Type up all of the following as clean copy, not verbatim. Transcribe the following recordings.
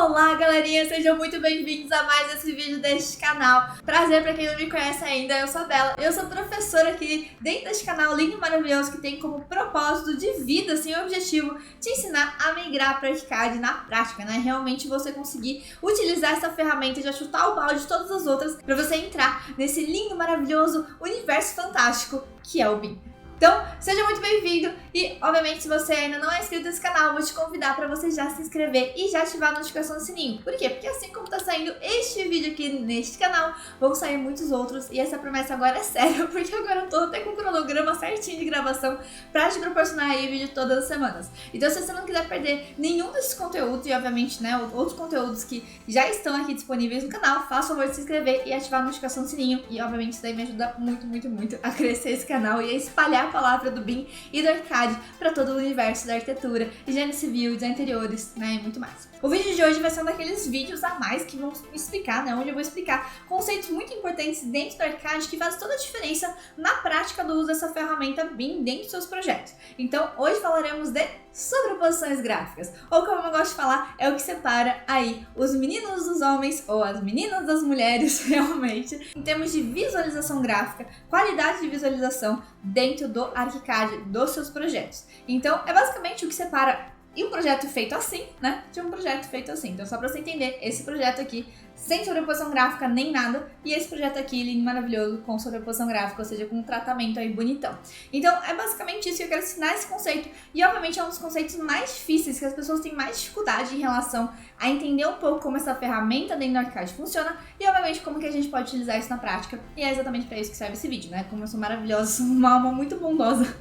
Olá, galerinha! Sejam muito bem-vindos a mais esse vídeo deste canal. Prazer pra quem não me conhece ainda, eu sou a Bela. Eu sou professora aqui dentro deste canal lindo e maravilhoso que tem como propósito de vida, assim, o objetivo de ensinar a migrar para ArchiCAD na prática, né? Realmente você conseguir utilizar essa ferramenta e já chutar o balde de todas as outras pra você entrar nesse lindo, maravilhoso universo fantástico que é o BIM. Então, seja muito bem-vindo e, obviamente, se você ainda não é inscrito nesse canal, eu vou te convidar para você já se inscrever e já ativar a notificação do sininho. Por quê? Porque assim como tá saindo este vídeo aqui neste canal, vão sair muitos outros e essa promessa agora é séria, porque agora eu tô até com um cronograma certinho de gravação para te proporcionar aí vídeo todas as semanas. Então, se você não quiser perder nenhum desses conteúdos e, obviamente, né, outros conteúdos que já estão aqui disponíveis no canal, faça o favor de se inscrever e ativar a notificação do sininho e, obviamente, isso daí me ajuda muito, muito, muito a crescer esse canal e a espalhar a palavra do BIM e do ArchiCAD para todo o universo da arquitetura, engenharia civil, design interiores, né, e muito mais. O vídeo de hoje vai ser um daqueles vídeos a mais que vão explicar, né, onde eu vou explicar conceitos muito importantes dentro do ArchiCAD que fazem toda a diferença na prática do uso dessa ferramenta BIM dentro dos seus projetos. Então, hoje falaremos de sobreposições gráficas, ou como eu gosto de falar, é o que separa aí os meninos dos homens ou as meninas das mulheres, realmente, em termos de visualização gráfica, qualidade de visualização dentro do ArchiCAD dos seus projetos. Então, é basicamente o que separa um projeto feito assim, né, de um projeto feito assim. Então, só para você entender, esse projeto aqui sem sobreposição gráfica nem nada, e esse projeto aqui, lindo e maravilhoso, com sobreposição gráfica, ou seja, com um tratamento aí bonitão. Então, é basicamente isso que eu quero ensinar esse conceito, e obviamente é um dos conceitos mais difíceis, que as pessoas têm mais dificuldade em relação a entender um pouco como essa ferramenta dentro do ArchiCAD funciona, e obviamente como que a gente pode utilizar isso na prática, e é exatamente para isso que serve esse vídeo, né, como eu sou maravilhosa, sou uma alma muito bondosa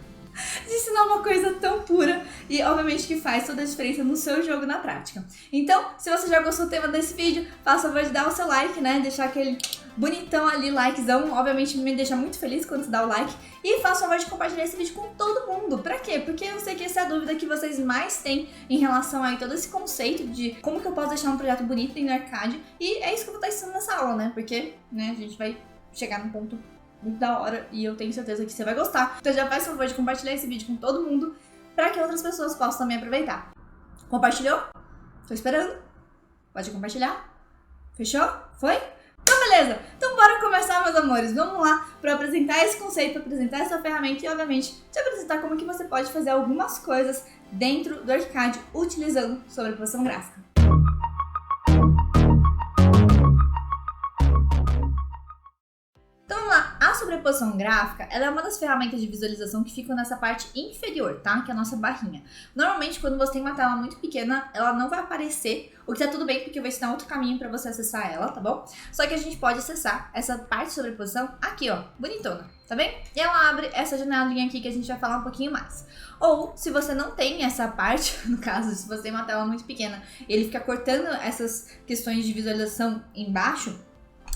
de ensinar uma coisa tão pura e obviamente que faz toda a diferença no seu jogo na prática. Então, se você já gostou do tema desse vídeo, faça o favor de dar o seu like, né, deixar aquele bonitão ali, likezão, obviamente me deixa muito feliz quando você dá o like, e faça o favor de compartilhar esse vídeo com todo mundo. Pra quê? Porque eu sei que essa é a dúvida que vocês mais têm em relação a todo esse conceito de como que eu posso deixar um projeto bonito dentro do ArchiCAD, e é isso que eu vou estar ensinando nessa aula, né, porque, né, a gente vai chegar num ponto muito da hora e eu tenho certeza que você vai gostar. Então já faz o favor de compartilhar esse vídeo com todo mundo para que outras pessoas possam também aproveitar. Compartilhou? Tô esperando. Pode compartilhar? Fechou? Foi? Então beleza! Então bora começar, meus amores. Vamos lá para apresentar esse conceito, para apresentar essa ferramenta e, obviamente, te apresentar como que você pode fazer algumas coisas dentro do ArchiCAD utilizando sobreposição gráfica. A sobreposição gráfica, ela é uma das ferramentas de visualização que ficam nessa parte inferior, tá? Que é a nossa barrinha. Normalmente, quando você tem uma tela muito pequena, ela não vai aparecer, o que tá tudo bem, porque eu vou ensinar outro caminho pra você acessar ela, tá bom? Só que a gente pode acessar essa parte de sobreposição aqui, ó, bonitona, tá bem? E ela abre essa janelinha aqui que a gente vai falar um pouquinho mais. Ou, se você não tem essa parte, no caso, se você tem uma tela muito pequena e ele fica cortando essas questões de visualização embaixo,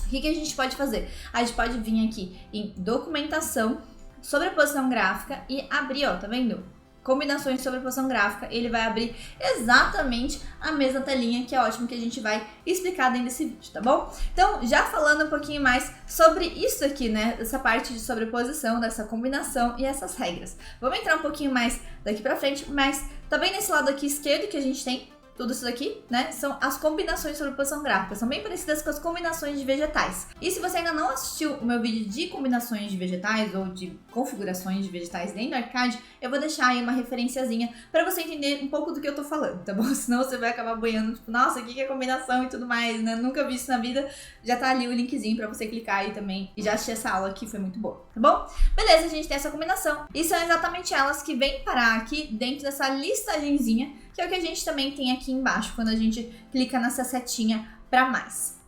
o que a gente pode fazer? A gente pode vir aqui em documentação, sobreposição gráfica e abrir, ó, tá vendo? Combinações de sobreposição gráfica, ele vai abrir exatamente a mesma telinha, que é ótimo que a gente vai explicar dentro desse vídeo, tá bom? Então, já falando um pouquinho mais sobre isso aqui, né, essa parte de sobreposição, dessa combinação e essas regras. Vamos entrar um pouquinho mais daqui pra frente, mas tá bem nesse lado aqui esquerdo que a gente tem tudo isso daqui, né, são as combinações de sobreposição gráfica, são bem parecidas com as combinações de vegetais. E se você ainda não assistiu o meu vídeo de combinações de vegetais ou de configurações de vegetais dentro do ArchiCAD, eu vou deixar aí uma referenciazinha pra você entender um pouco do que eu tô falando, tá bom? Senão você vai acabar boiando, tipo, nossa, o que é combinação e tudo mais, né, nunca vi isso na vida, já tá ali o linkzinho pra você clicar aí também e já assistir essa aula que foi muito boa, tá bom? Beleza, a gente tem essa combinação e são exatamente elas que vêm parar aqui dentro dessa listagenzinha, que é o que a gente também tem aqui embaixo, quando a gente clica nessa setinha para mais,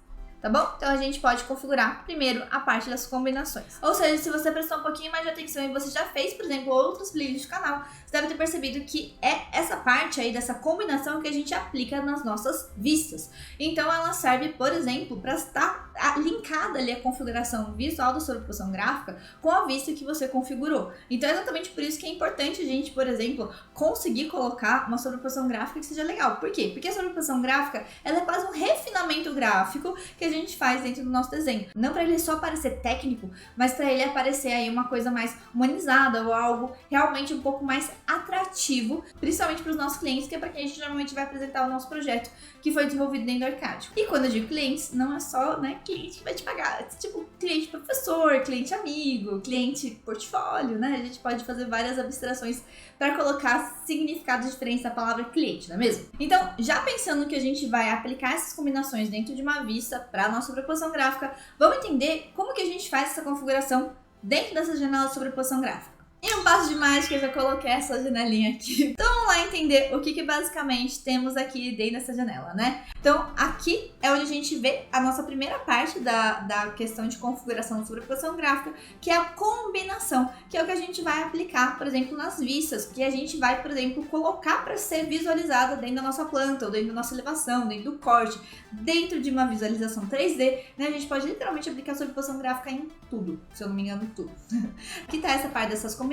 tá bom? Então a gente pode configurar primeiro a parte das combinações. Ou seja, se você prestou um pouquinho mais de atenção e você já fez, por exemplo, outros vídeos do canal, você deve ter percebido que é essa parte aí dessa combinação que a gente aplica nas nossas vistas. Então ela serve, por exemplo, para estar linkada ali a configuração visual da sobreposição gráfica com a vista que você configurou. Então é exatamente por isso que é importante a gente, por exemplo, conseguir colocar uma sobreposição gráfica que seja legal. Por quê? Porque a sobreposição gráfica, ela é quase um refinamento gráfico que a gente faz dentro do nosso desenho. Não para ele só parecer técnico, mas para ele aparecer aí uma coisa mais humanizada ou algo realmente um pouco mais atrativo, principalmente para os nossos clientes, que é para quem a gente normalmente vai apresentar o nosso projeto que foi desenvolvido dentro do Arcádio. E quando eu digo clientes, não é só, né, cliente que vai te pagar, é tipo cliente professor, cliente amigo, cliente portfólio, né? A gente pode fazer várias abstrações para colocar significados diferentes da palavra cliente, não é mesmo? Então, já pensando que a gente vai aplicar essas combinações dentro de uma vista para a nossa sobreposição gráfica, vamos entender como que a gente faz essa configuração dentro dessa janela de sobreposição gráfica. E um passo de mágica, eu já coloquei essa janelinha aqui. Então vamos lá entender o que basicamente temos aqui dentro dessa janela, né? Então aqui é onde a gente vê a nossa primeira parte da questão de configuração de sobreposição gráfica, que é a combinação, que é o que a gente vai aplicar, por exemplo, nas vistas, que a gente vai, por exemplo, colocar para ser visualizada dentro da nossa planta, ou dentro da nossa elevação, dentro do corte, dentro de uma visualização 3D, né? A gente pode literalmente aplicar a sobreposição gráfica em tudo, se eu não me engano, tudo. Aqui tá essa parte dessas combinações,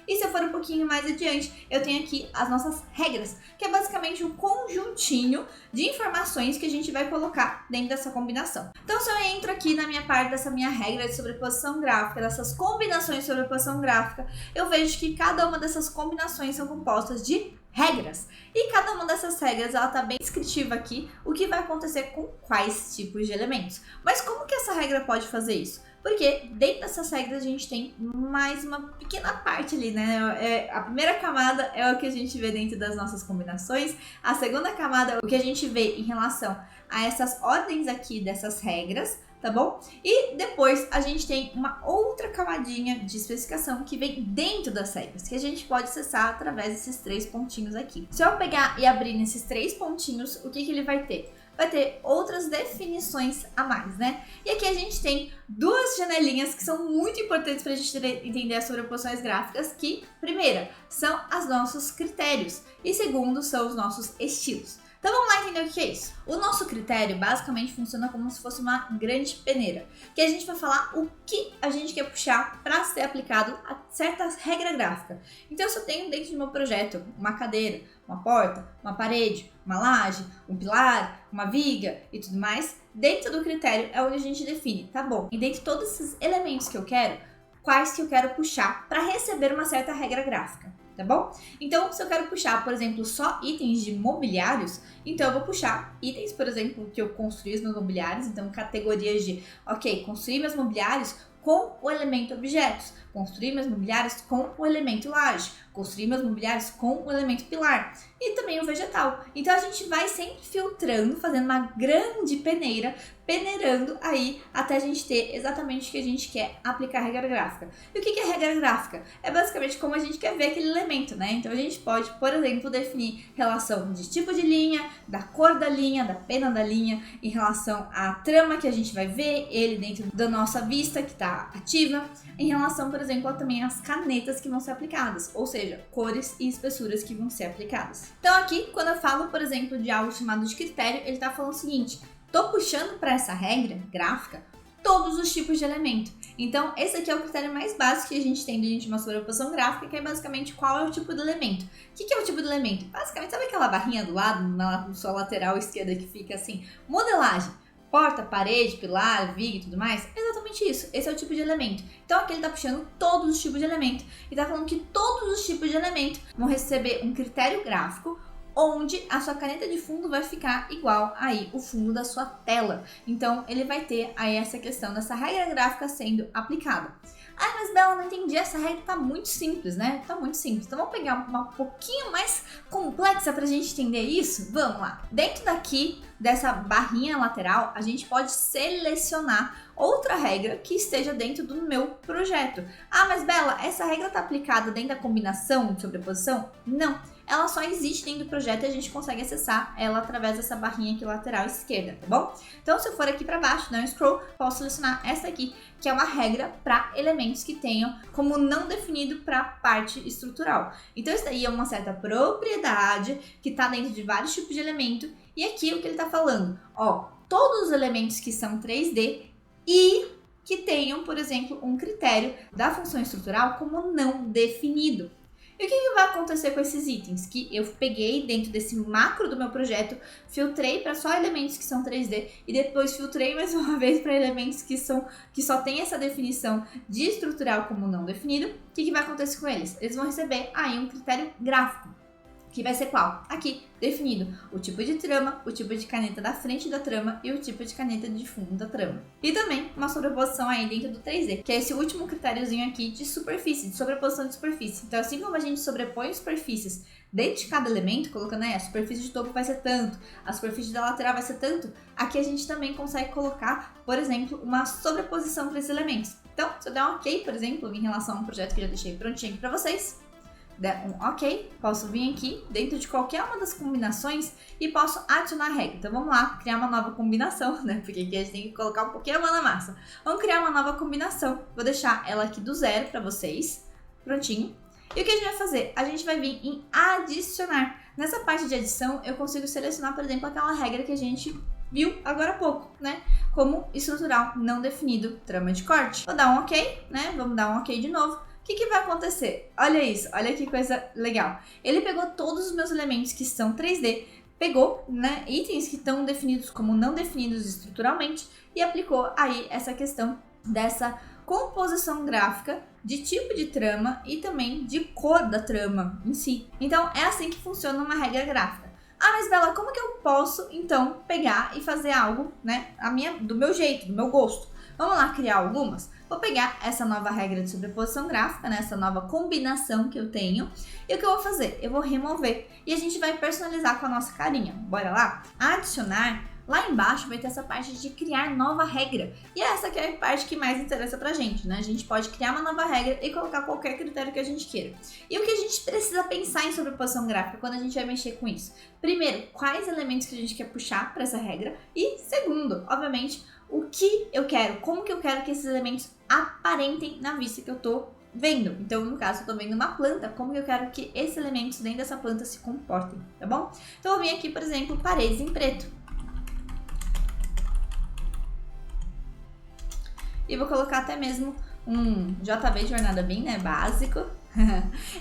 e se eu for um pouquinho mais adiante, eu tenho aqui as nossas regras, que é basicamente um conjuntinho de informações que a gente vai colocar dentro dessa combinação. Então, se eu entro aqui na minha parte dessa minha regra de sobreposição gráfica, dessas combinações de sobreposição gráfica, eu vejo que cada uma dessas combinações são compostas de regras. E cada uma dessas regras, ela tá bem descritiva aqui, o que vai acontecer com quais tipos de elementos. Mas como que essa regra pode fazer isso? Porque dentro dessas regras a gente tem mais uma pequena parte ali, né? A primeira camada é o que a gente vê dentro das nossas combinações, a segunda camada é o que a gente vê em relação a essas ordens aqui dessas regras, tá bom? E depois a gente tem uma outra camadinha de especificação que vem dentro das regras, que a gente pode acessar através desses 3 pontinhos aqui. Se eu pegar e abrir nesses 3 pontinhos, o que ele vai ter? Vai ter outras definições a mais, né? E aqui a gente tem 2 janelinhas que são muito importantes para a gente entender as sobreposições gráficas, que, primeira, são os nossos critérios e segundo, são os nossos estilos. Então vamos lá entender o que é isso. O nosso critério basicamente funciona como se fosse uma grande peneira, que a gente vai falar o que a gente quer puxar para ser aplicado a certa regra gráfica. Então se eu tenho dentro do meu projeto uma cadeira, uma porta, uma parede, uma laje, um pilar, uma viga e tudo mais, dentro do critério é onde a gente define, tá bom, e dentro de todos esses elementos que eu quero, quais que eu quero puxar para receber uma certa regra gráfica. Tá bom? Então, se eu quero puxar, por exemplo, só itens de mobiliários, então eu vou puxar itens, por exemplo, que eu construí os meus mobiliários, então categorias de, ok, construir meus mobiliários com o elemento objetos, construir meus mobiliários com o elemento laje, construir meus mobiliários com o elemento pilar e também o vegetal. Então a gente vai sempre filtrando, fazendo uma grande peneira, peneirando aí até a gente ter exatamente o que a gente quer aplicar a regra gráfica. E o que é regra gráfica? É basicamente como a gente quer ver aquele elemento, né? Então a gente pode, por exemplo, definir relação de tipo de linha, da cor da linha, da pena da linha, em relação à trama que a gente vai ver, ele dentro da nossa vista que está ativa, em relação, por exemplo, também às canetas que vão ser aplicadas, ou seja, cores e espessuras que vão ser aplicadas. Então aqui, quando eu falo, por exemplo, de algo chamado de critério, ele está falando o seguinte: tô puxando para essa regra gráfica todos os tipos de elemento. Então, esse aqui é o critério mais básico que a gente tem dentro de uma sobreposição gráfica, que é basicamente qual é o tipo de elemento. O que é o tipo de elemento? Basicamente, sabe aquela barrinha do lado, na sua lateral esquerda, que fica assim, modelagem, porta, parede, pilar, viga e tudo mais? É exatamente isso. Esse é o tipo de elemento. Então, aqui ele está puxando todos os tipos de elemento. E está falando que todos os tipos de elemento vão receber um critério gráfico, onde a sua caneta de fundo vai ficar igual aí o fundo da sua tela. Então, ele vai ter aí essa questão dessa regra gráfica sendo aplicada. Ah, mas Bela, não entendi, essa regra tá muito simples, né? Tá muito simples. Então, vamos pegar uma pouquinho mais complexa pra gente entender isso? Vamos lá. Dentro daqui, dessa barrinha lateral, a gente pode selecionar outra regra que esteja dentro do meu projeto. Ah, mas Bela, essa regra tá aplicada dentro da combinação de sobreposição? Não. Ela só existe dentro do projeto e a gente consegue acessar ela através dessa barrinha aqui lateral esquerda, tá bom? Então, se eu for aqui para baixo, dar um scroll, posso selecionar essa aqui, que é uma regra para elementos que tenham como não definido para parte estrutural. Então, isso daí é uma certa propriedade que está dentro de vários tipos de elemento. E aqui o que ele está falando, ó, todos os elementos que são 3D e que tenham, por exemplo, um critério da função estrutural como não definido. E o que vai acontecer com esses itens? Que eu peguei dentro desse macro do meu projeto, filtrei para só elementos que são 3D e depois filtrei mais uma vez para elementos que só tem essa definição de estrutural como não definido. O que vai acontecer com eles? Eles vão receber aí um critério gráfico, que vai ser qual? Aqui, definido o tipo de trama, o tipo de caneta da frente da trama e o tipo de caneta de fundo da trama. E também uma sobreposição aí dentro do 3D, que é esse último critériozinho aqui de superfície, de sobreposição de superfície. Então, assim como a gente sobrepõe superfícies dentro de cada elemento, colocando aí a superfície de topo vai ser tanto, a superfície da lateral vai ser tanto, aqui a gente também consegue colocar, por exemplo, uma sobreposição para esses elementos. Então, se eu der um ok, por exemplo, em relação a um projeto que eu já deixei prontinho aqui para vocês, der um ok, posso vir aqui dentro de qualquer uma das combinações e posso adicionar a regra. Então vamos lá, criar uma nova combinação, né? Porque aqui a gente tem que colocar um pouquinho a mão na massa. Vamos criar uma nova combinação. Vou deixar ela aqui do zero para vocês, prontinho. E o que a gente vai fazer? A gente vai vir em adicionar. Nessa parte de adição, eu consigo selecionar, por exemplo, aquela regra que a gente viu agora há pouco, né? Como estrutural não definido, trama de corte. Vou dar um ok, né? Vamos dar um ok de novo. O que vai acontecer? Olha isso, olha que coisa legal. Ele pegou todos os meus elementos que são 3D, pegou, né, itens que estão definidos como não definidos estruturalmente e aplicou aí essa questão dessa composição gráfica de tipo de trama e também de cor da trama em si. Então, é assim que funciona uma regra gráfica. Ah, mas Bela, como que eu posso, então, pegar e fazer algo, né, do meu jeito, do meu gosto? Vamos lá criar algumas? Vou pegar essa nova regra de sobreposição gráfica, né, essa nova combinação que eu tenho. E o que eu vou fazer? Eu vou remover e a gente vai personalizar com a nossa carinha. Bora lá? Adicionar. Lá embaixo vai ter essa parte de criar nova regra. E essa que é a parte que mais interessa pra gente, né? A gente pode criar uma nova regra e colocar qualquer critério que a gente queira. E o que a gente precisa pensar em sobreposição gráfica quando a gente vai mexer com isso? Primeiro, quais elementos que a gente quer puxar para essa regra? E segundo, obviamente, o que eu quero, como que eu quero que esses elementos aparentem na vista que eu tô vendo. Então, no caso, eu tô vendo uma planta, como que eu quero que esses elementos dentro dessa planta se comportem, tá bom? Então, eu vou vir aqui, por exemplo, paredes em preto. E vou colocar até mesmo um JB de jornada bem, né, básico.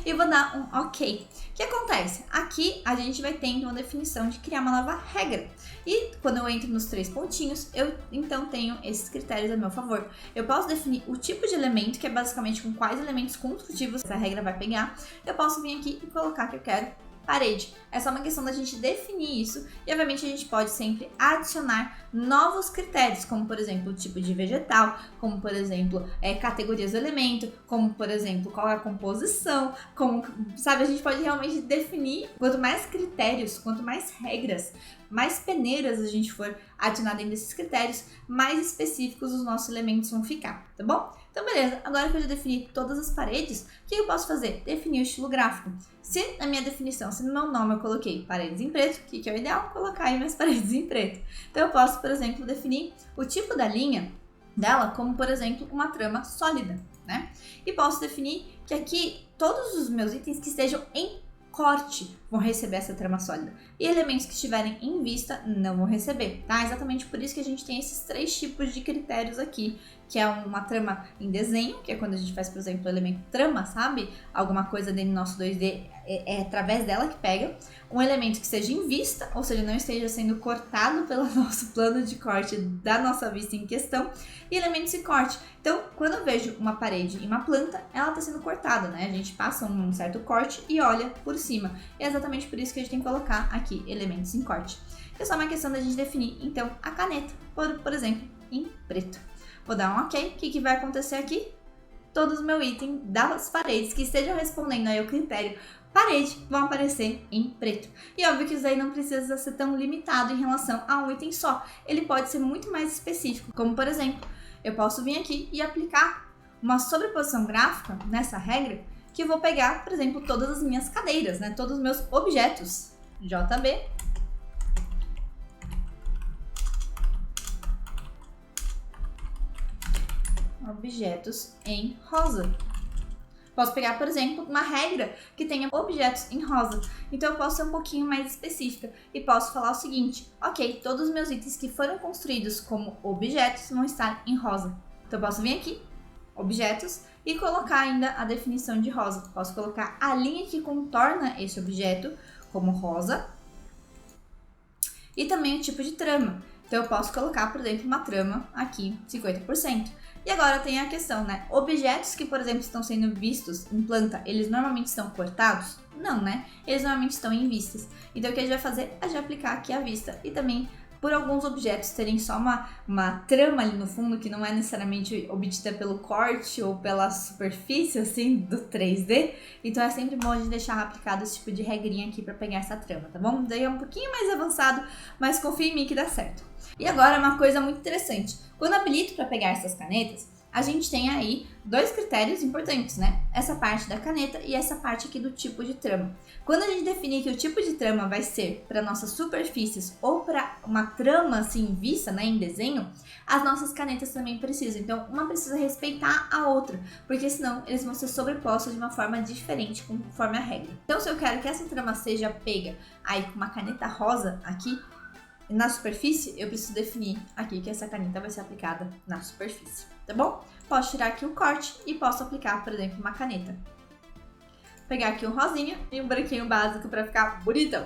E vou dar um ok. O que acontece? Aqui a gente vai tendo uma definição de criar uma nova regra. E quando eu entro nos 3 pontinhos, eu então tenho esses critérios a meu favor. Eu posso definir o tipo de elemento, que é basicamente com quais elementos construtivos essa regra vai pegar. Eu posso vir aqui e colocar que eu quero parede. É só uma questão da gente definir isso e, obviamente, a gente pode sempre adicionar novos critérios, como, por exemplo, o tipo de vegetal, como, por exemplo, categorias do elemento, como, por exemplo, qual é a composição, como, sabe, a gente pode realmente definir. Quanto mais critérios, quanto mais regras, mais peneiras a gente for adicionar dentro desses critérios, mais específicos os nossos elementos vão ficar, tá bom? Então, beleza, agora que eu já defini todas as paredes, o que eu posso fazer? Definir o estilo gráfico. Se na minha definição, se no meu nome eu coloquei paredes em preto, o que é o ideal? Colocar aí minhas paredes em preto. Então, eu posso, por exemplo, definir o tipo da linha dela como, por exemplo, uma trama sólida, né? E posso definir que aqui todos os meus itens que estejam em corte vão receber essa trama sólida. E elementos que estiverem em vista não vão receber, tá? Exatamente por isso que a gente tem esses 3 tipos de critérios aqui, que é uma trama em desenho, que é quando a gente faz, por exemplo, o elemento trama, sabe? Alguma coisa dentro do nosso 2D é através dela que pega. Um elemento que esteja em vista, ou seja, não esteja sendo cortado pelo nosso plano de corte da nossa vista em questão. E elementos em corte. Então, quando eu vejo uma parede e uma planta, ela está sendo cortada, né? A gente passa um certo corte e olha por cima. E é exatamente por isso que a gente tem que colocar aqui elementos em corte. É só uma questão da gente definir, então, a caneta, por exemplo, em preto. Vou dar um ok. O que vai acontecer aqui? Todos os meus itens das paredes que estejam respondendo aí ao critério parede vão aparecer em preto. E óbvio que isso aí não precisa ser tão limitado em relação a um item só. Ele pode ser muito mais específico, como por exemplo, eu posso vir aqui e aplicar uma sobreposição gráfica nessa regra que eu vou pegar, por exemplo, todas as minhas cadeiras, né? Todos os meus objetos. JB. Objetos em rosa. Posso pegar, por exemplo, uma regra que tenha objetos em rosa. Então eu posso ser um pouquinho mais específica e posso falar o seguinte: ok, todos os meus itens que foram construídos como objetos vão estar em rosa. Então eu posso vir aqui, objetos, e colocar ainda a definição de rosa. Posso colocar a linha que contorna esse objeto como rosa e também o tipo de trama. Então eu posso colocar, por exemplo, uma trama aqui 50%. E agora tem a questão, né? Objetos que, por exemplo, estão sendo vistos em planta, eles normalmente estão cortados? Não, né? Eles normalmente estão em vistas. Então o que a gente vai fazer é já aplicar aqui a vista e também por alguns objetos terem só uma trama ali no fundo que não é necessariamente obtida pelo corte ou pela superfície, assim, do 3D. Então é sempre bom a gente deixar aplicado esse tipo de regrinha aqui para pegar essa trama, tá bom? Daí é um pouquinho mais avançado, mas confia em mim que dá certo. E agora uma coisa muito interessante. Quando eu habilito para pegar essas canetas, a gente tem aí dois critérios importantes, né? Essa parte da caneta e essa parte aqui do tipo de trama. Quando a gente definir que o tipo de trama vai ser para nossas superfícies ou para uma trama assim vista, né, em desenho, as nossas canetas também precisam. Então, uma precisa respeitar a outra, porque senão eles vão ser sobrepostos de uma forma diferente conforme a regra. Então, se eu quero que essa trama seja pega aí com uma caneta rosa aqui, na superfície, eu preciso definir aqui que essa caneta vai ser aplicada na superfície, tá bom? Posso tirar aqui o corte e posso aplicar, por exemplo, uma caneta. Pegar aqui um rosinha e um branquinho básico para ficar bonitão.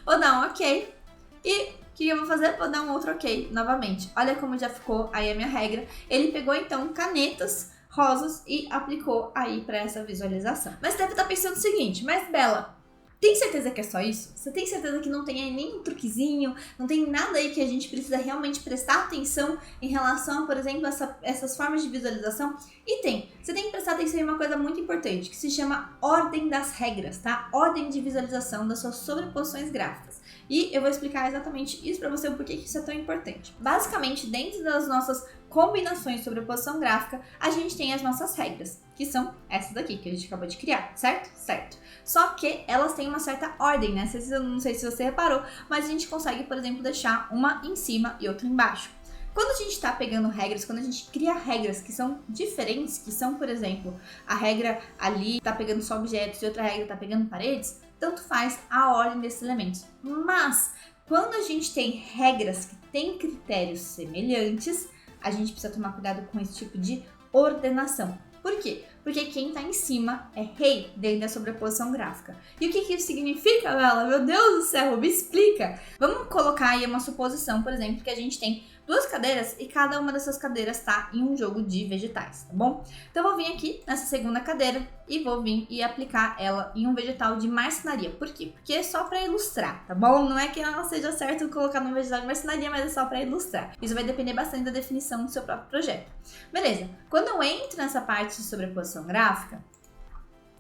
Vou dar um ok e o que eu vou fazer? Vou dar um outro ok novamente. Olha como já ficou aí a minha regra. Ele pegou então canetas rosas e aplicou aí para essa visualização. Mas deve estar pensando o seguinte, mas Bela, tem certeza que é só isso? Você tem certeza que não tem aí nenhum truquezinho? Não tem nada aí que a gente precisa realmente prestar atenção em relação, por exemplo, essas formas de visualização? E tem. Você tem que prestar atenção em uma coisa muito importante, que se chama ordem das regras, tá? Ordem de visualização das suas sobreposições gráficas. E eu vou explicar exatamente isso para você, o porquê que isso é tão importante. Basicamente, dentro das nossas combinações de sobreposição gráfica, a gente tem as nossas regras, que são essas daqui, que a gente acabou de criar, certo? Certo. Só que elas têm uma certa ordem, né? Não sei se você reparou, mas a gente consegue, por exemplo, deixar uma em cima e outra embaixo. Quando a gente está pegando regras, quando a gente cria regras que são diferentes, que são, por exemplo, a regra ali está pegando só objetos e outra regra está pegando paredes, tanto faz a ordem desses elementos. Mas, quando a gente tem regras que têm critérios semelhantes, a gente precisa tomar cuidado com esse tipo de ordenação. Por quê? Porque quem está em cima é rei dentro da sobreposição gráfica. E o que isso significa, Bela? Meu Deus do céu, me explica! Vamos colocar aí uma suposição, por exemplo, que a gente tem duas cadeiras e cada uma dessas cadeiras está em um jogo de vegetais, tá bom? Então eu vou vir aqui nessa segunda cadeira e vou vir e aplicar ela em um vegetal de marcenaria. Por quê? Porque é só para ilustrar, tá bom? Não é que ela seja certo colocar no vegetal de marcenaria, mas é só para ilustrar. Isso vai depender bastante da definição do seu próprio projeto. Beleza, quando eu entro nessa parte de sobreposição gráfica,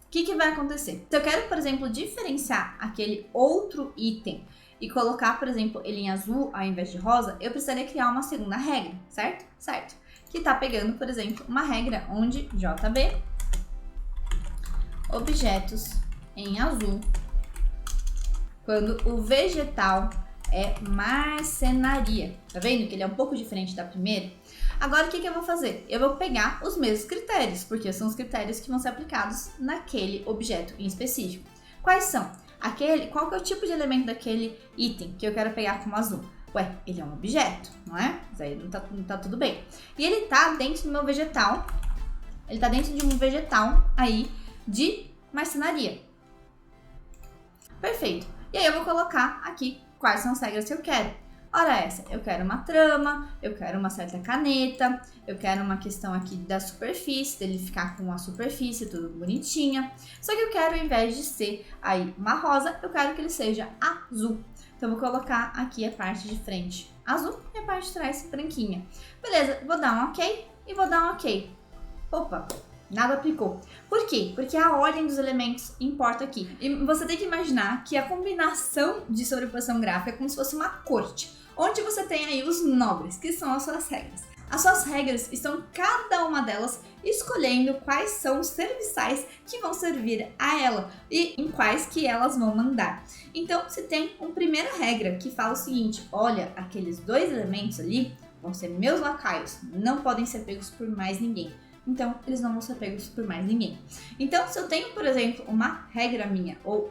o que vai acontecer? Se eu quero, por exemplo, diferenciar aquele outro item e colocar, por exemplo, ele em azul ao invés de rosa, eu precisaria criar uma segunda regra, certo? Certo. Que tá pegando, por exemplo, uma regra onde JB, objetos em azul, quando o vegetal é marcenaria. Tá vendo que ele é um pouco diferente da primeira? Agora, o que eu vou fazer? Eu vou pegar os mesmos critérios, porque são os critérios que vão ser aplicados naquele objeto em específico. Quais são? Qual que é o tipo de elemento daquele item que eu quero pegar como azul? Ué, ele é um objeto, não é? Mas aí não tá tudo bem. E ele tá dentro do meu vegetal, ele tá dentro de um vegetal aí de marcenaria. Perfeito. E aí eu vou colocar aqui quais são as regras que eu quero. Ora essa, eu quero uma trama, eu quero uma certa caneta, eu quero uma questão aqui da superfície, dele ficar com a superfície tudo bonitinha. Só que eu quero, ao invés de ser aí uma rosa, eu quero que ele seja azul. Então eu vou colocar aqui a parte de frente azul e a parte de trás branquinha. Beleza, vou dar um ok e vou dar um ok. Opa! Nada aplicou. Por quê? Porque a ordem dos elementos importa aqui. E você tem que imaginar que a combinação de sobreposição gráfica é como se fosse uma corte, onde você tem aí os nobres, que são as suas regras. As suas regras estão cada uma delas escolhendo quais são os serviçais que vão servir a ela e em quais que elas vão mandar. Então, você tem uma primeira regra que fala o seguinte: olha, aqueles dois elementos ali vão ser meus lacaios, não podem ser pegos por mais ninguém. então eles não vão ser pegos por mais ninguém. Então, se eu tenho, por exemplo, uma regra minha ou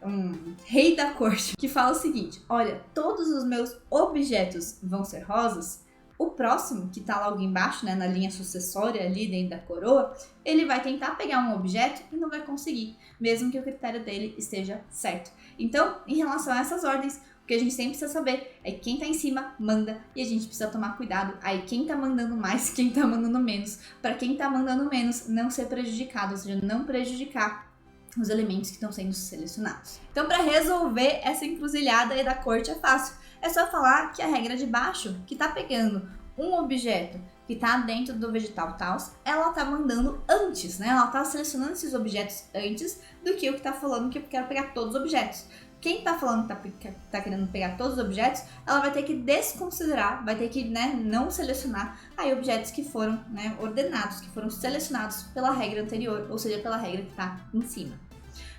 um rei da corte que fala o seguinte: olha, todos os meus objetos vão ser rosas, o próximo, que tá logo embaixo, né, na linha sucessória ali dentro da coroa, ele vai tentar pegar um objeto e não vai conseguir, mesmo que o critério dele esteja certo. Então, em relação a essas ordens, o que a gente sempre precisa saber é que quem tá em cima manda, e a gente precisa tomar cuidado aí quem tá mandando mais, quem tá mandando menos, para quem tá mandando menos não ser prejudicado, ou seja, não prejudicar os elementos que estão sendo selecionados. Então, para resolver essa encruzilhada aí da corte é fácil. É só falar que a regra de baixo, que tá pegando um objeto que tá dentro do vegetal taus, ela tá mandando antes, né? Ela tá selecionando esses objetos antes do que o que tá falando que eu quero pegar todos os objetos. Quem tá falando que tá querendo pegar todos os objetos, ela vai ter que desconsiderar, vai ter que, né, não selecionar aí objetos que foram, né, ordenados, que foram selecionados pela regra anterior, ou seja, pela regra que tá em cima.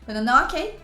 Quando não, ok?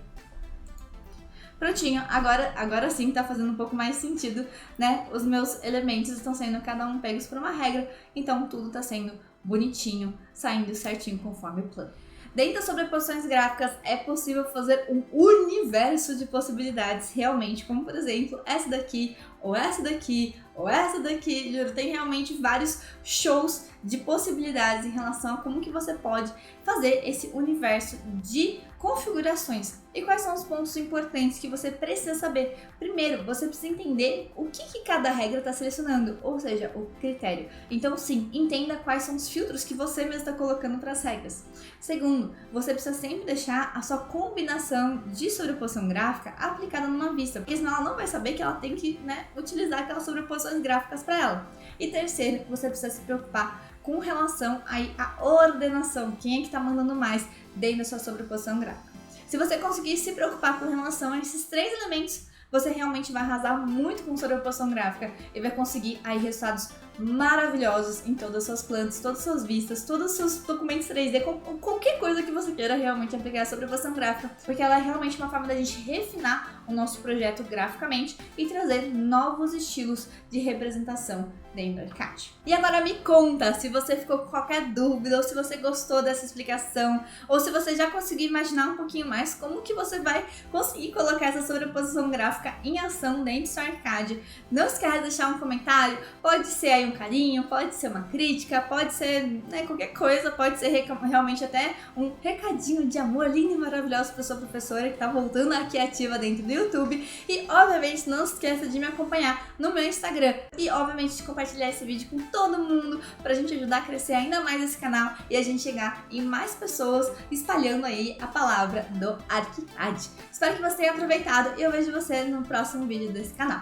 Prontinho, agora sim tá fazendo um pouco mais sentido, né? Os meus elementos estão sendo cada um pegos por uma regra, então tudo tá sendo bonitinho, saindo certinho conforme o plano. Dentro das sobreposições gráficas é possível fazer um universo de possibilidades realmente, como por exemplo essa daqui, ou essa daqui, ou essa daqui. Juro, tem realmente vários shows de possibilidades em relação a como que você pode fazer esse universo de configurações. E quais são os pontos importantes que você precisa saber? Primeiro, você precisa entender o que cada regra está selecionando, ou seja, o critério. Então sim, entenda quais são os filtros que você mesmo está colocando para as regras. Segundo, você precisa sempre deixar a sua combinação de sobreposição gráfica aplicada numa vista, porque senão ela não vai saber que ela tem que, né, utilizar aquelas sobreposições gráficas para ela. E terceiro, você precisa se preocupar com relação aí à ordenação, quem é que está mandando mais dentro da sua sobreposição gráfica. Se você conseguir se preocupar com relação a esses três elementos, você realmente vai arrasar muito com sobreposição gráfica e vai conseguir aí resultados maravilhosos em todas as suas plantas, todas as suas vistas, todos os seus documentos 3D, qualquer coisa que você queira realmente aplicar a sobreposição gráfica, porque ela é realmente uma forma da gente refinar o nosso projeto graficamente e trazer novos estilos de representação dentro do ArchiCAD. E agora me conta se você ficou com qualquer dúvida, ou se você gostou dessa explicação, ou se você já conseguiu imaginar um pouquinho mais como que você vai conseguir colocar essa sobreposição gráfica em ação dentro do seu ArchiCAD. Não esquece de deixar um comentário, pode ser aí um carinho, pode ser uma crítica, pode ser, né, qualquer coisa, pode ser realmente até um recadinho de amor lindo e maravilhoso para sua professora que tá voltando aqui ativa dentro do YouTube. E obviamente não esqueça de me acompanhar no meu Instagram e obviamente de compartilhar esse vídeo com todo mundo pra gente ajudar a crescer ainda mais esse canal e a gente chegar em mais pessoas espalhando aí a palavra do ArchiCAD. Espero que você tenha aproveitado e eu vejo você no próximo vídeo desse canal.